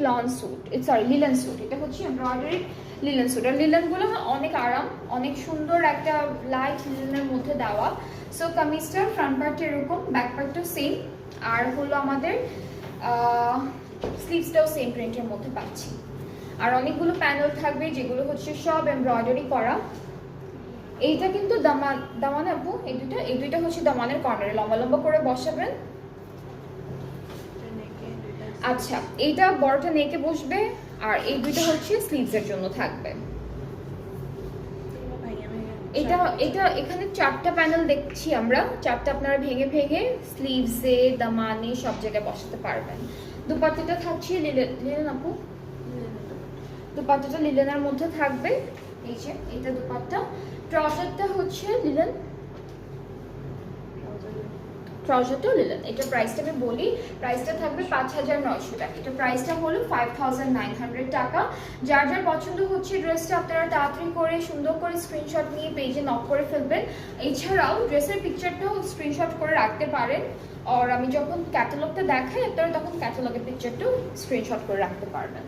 Loan suit, sorry linen suit, এটা হচ্ছে embroidery linen suit. আর লিলেনগুলো অনেক আরাম, অনেক সুন্দর একটা লাইট লিলেনের মধ্যে দেওয়া। সো কামিজটার ফ্রন্ট পার্টটা এরকম, ব্যাক পার্টটাও সেম, আর হলো আমাদের স্লিভসটাও সেম প্রিন্টের মধ্যে পাচ্ছি। আর অনেকগুলো প্যানেল থাকবে যেগুলো হচ্ছে সব এমব্রয়ডারি করা। এইটা কিন্তু দামান আপু, এই দুইটা হচ্ছে দামানের কর্নারে লম্বা লম্বা করে বসাবেন। আচ্ছা, এইটা বড়টা নেকে বসবে, আর এই দুইটা হচ্ছে স্লিভসের জন্য থাকবে। এটা এটা এখানে 4টা প্যানেল দেখছি আমরা, 4টা আপনারা ভেঙে ভেঙে স্লিভসে দামানে সব জায়গায় বসাতে পারবেন। দুপাট্টাটা থাকছে লিলেন আপু, দুপাট্টাটা লিলেনের মধ্যে থাকবে। এই যে এটা দুপাট্টা, ট্রাউজারটা হচ্ছে লিলেন, ট্রাউজারটাও লিলেন। এটা প্রাইসটা আমি বলি, প্রাইসটা থাকবে 5900 টাকা। এটা প্রাইসটা হলো 5900 টাকা। যার যার পছন্দ হচ্ছে ড্রেসটা আপনারা তাড়াতাড়ি করে সুন্দর করে স্ক্রিনশট নিয়ে পেজে নক করে ফেলবেন। এছাড়াও ড্রেসের পিকচারটাও স্ক্রিনশট করে রাখতে পারেন, আর আমি যখন ক্যাটালগটা দেখাই আপনারা তখন ক্যাটালগের পিকচারটাও স্ক্রিনশট করে রাখতে পারবেন।